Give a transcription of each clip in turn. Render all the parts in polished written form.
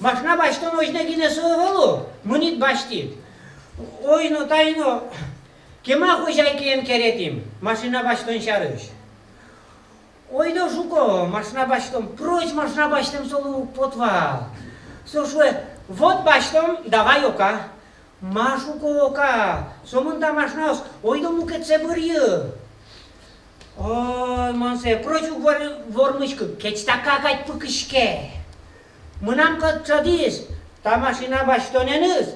Машина баштон ojnegine soğulu. Mınit baştı. Oyunu tayını. Kema hojayken keretim. Машина баштон şarış. Ойдо жуко, машина баштом, прочь машина баштом солу потвал. Слушай, вот баштом, давай ока. Машуко ока, сомунда машнаус, ойдо муке цебырье. Ой, монсе, прочь вормышку, кеч такакать пыкышке. Мынамка цадис, та машина баштоненыз.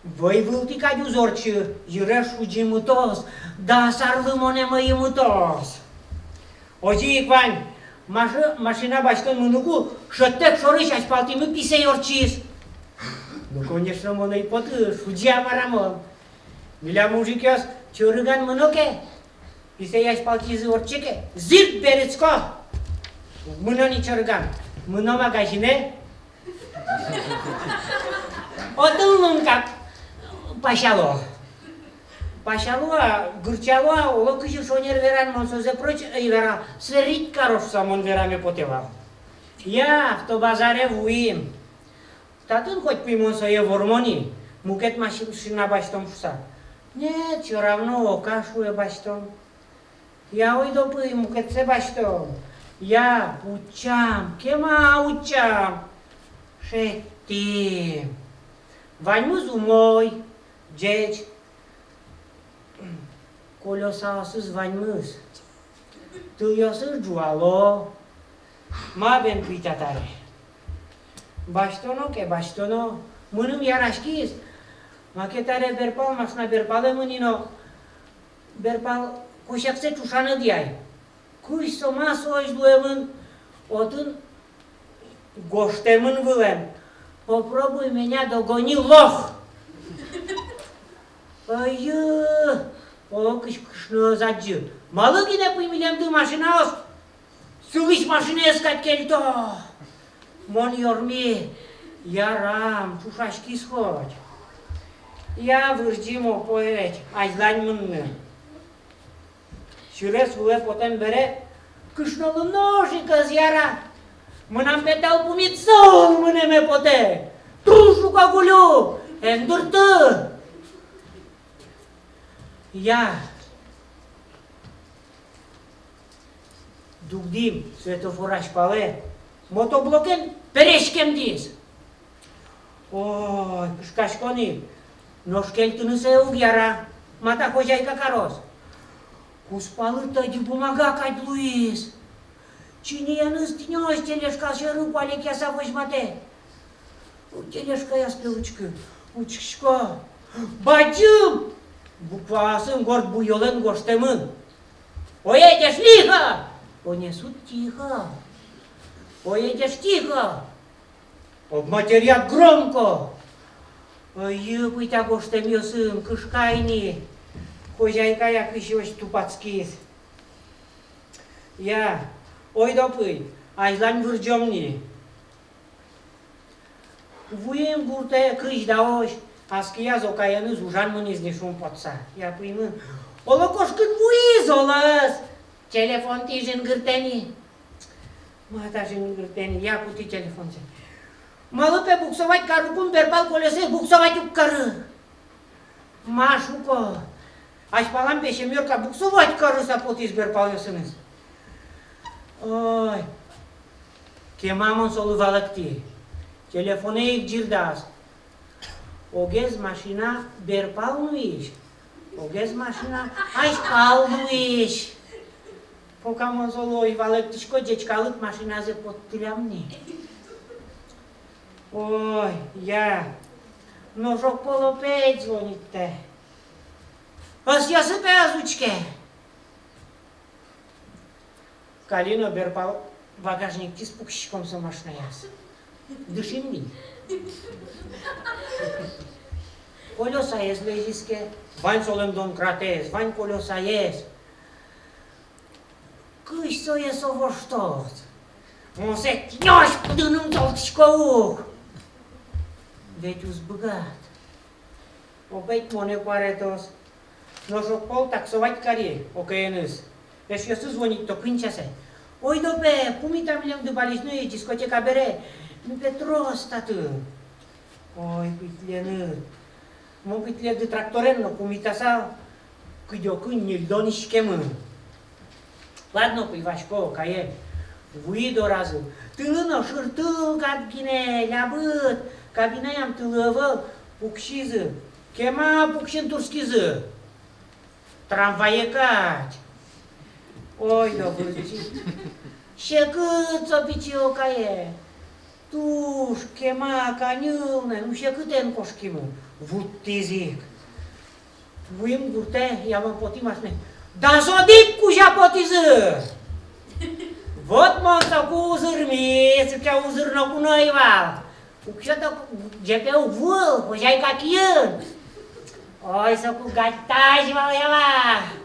Voi vâltica diuzorciu, iureș ugimătos, da sarlămone măimătos. Oji Ivan, машина баштон мунуку, шотек шорыш аспалтимы писей орчис. Ну, конечно, моно и поты, шуджия марамон. Миля мужикёс, чурыган муноке, писей аспалтизы орчеке, зирт берецко. Муно ни чурыган, муно магазине. Отылным как пашало. Пашалуа, гурчалуа, олокыжи шонер веран монсозе проч и вера сверить карош самон вераме потевал. Я в то базаре вуим. Татун хоть пимонсое вормони, мукет машина баштом фуса. Нет, все равно кашуе баштом. Я ойдо пы мукет се баштом. Я учам, кема учам. Шети. Ваньму зумой, джеч. Колеса звоньмыс. Ты ёсыз жуало. Мабен питатаре. Баштоно ке баштоно. Мунум ярашкис. Макетаре берпал, машна берпале мунино. Берпал кошексе чушаны дияй. Куй сома соиш дуемын. Отын гоштемын вылем. Попробуй меня догони, лох! Ой, o kışkışlığı zacı. Malı yine pıymilem maşina os. Sıvış maşina eskat kelto. Mon yormi. Yaram, çuşaşki sходь. Я вырджимо поереч, айзлань мынны. Şüres huve poten bere. Kışnalı noşi kız yara. Mânam petau pumit sol mâneme pote. Trușu cagulю, endurtă. Я дугдим светофораш пале, мотоблокен перешкем дис. Ой, пшкашкони, ношкельтыны се угяра, мата хозяйка карос. Куспалыта ди бумага кать Луис. Чинияныз тинёс тележка шеру палек яса возьмате. Тележка я спилучка, учкшко. Бадюм! Буквасым горд буйолен гоштемын. Поедешь лихо, понесут тихо. Поедешь тихо, обматерят громко. Ой, пытя гоштем ёсым, кышкайни. Хозяйка я кыщёш тупацкис. Я, ой допый, айзлань вырджомни. Вуем гурте крыш даош. Askıya zokayanız ujan mıniz nişun potsa. Yapıyımın. Ola koşkın buiz olas. Telefon tijin gırteni. Mata jin gırteni. Ya puti telefon sen. Malı pe buksovat karukun berbal kolese buksovat yukkarı. Maşuko. Așpalam peşemiyor ka buksovat karı sa potiz berbal Oy. Chemamon solu valakti. Telefonei girdas. Ogez mașina berpal nu ești. Ogez mașina așpal nu ești. Pokamon solo i valaktișko dečkalık mașina ze pottilamni. Ой, я. Ну жок полопець дзвоните. Ось я себе азучке. Калино берпал багажник ти с пукщиком са машина яс. Дышим ми. Колеса ес лезиске, вань солем дом кратес, вань колеса ес. Câși să ies o voștot? O se tinoși până nu-mi toltișcouc. Veți-u zbăgat. O beit mone paretos. No șopol taxovat care, o căienăs. Deci eu să zvonit to când se. Oi, dobe, pumita mi-am dubalici, nu e discoteca bere. Nu pe trost, tată. Oi, pitlenă. Mă pitle de tractorenno, pumita sa, cât de-o când ne-l doni șchemă. Ladno, păi vașco, ca e. Vui dorază. Tâlână, șurtân, ca bine, le-a băt. Ca bine i-am tâlăvă, pucșiză. Chema pucșin turschiză. Tramvaiecaci. Oi, dobârci. Și cât s-o piciu ca e. Tu, chema ca niune, nu știu câte în coșchimă. Vut te zic. Vuim gurte, i-am împotim așa. Da zodic cu japotiză. Vot monta cu uzârmi, să ce uzârnă cu noi, va. Cu ce-o GPU vâl, cu jai ca chiân. Oi, să cu gataji, va, ia, va.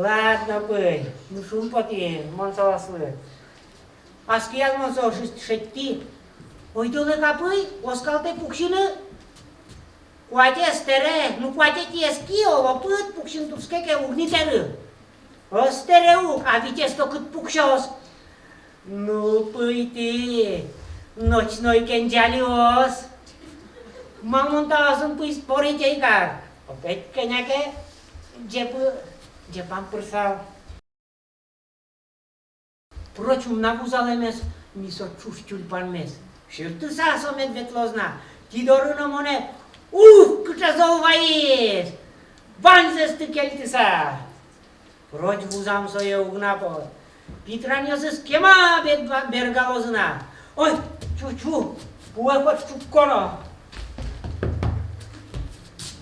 Ladno, păi, nu știu poti, monta la slă. A schiat monta și șetti. Oi, dole ca păi, o scalte pucșină. Poate stere, nu poate tie schio, o păt pucșin tu scheche ugniteră. O stereu, avite sto cât pucșos. Nu păite, noci noi kengealios. M-am montat să-mi pui sporite icar. O pe căneache, gepam pârsau. Procium n-abuzale mes, mi s-o ciușciul pan mes. Și tu s-a medvetlozna, ti dorână monet. Câte zăuva ești! Bani să stâchelte sa! Roci vuzam să eu gnapă. Pitran eu să schema bergalozna. Oi, ciu, pue hoci ciucono.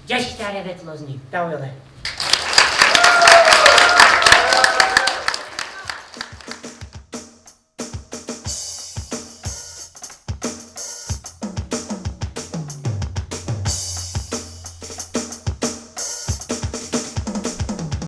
Găși tare vetlozni, dau ele.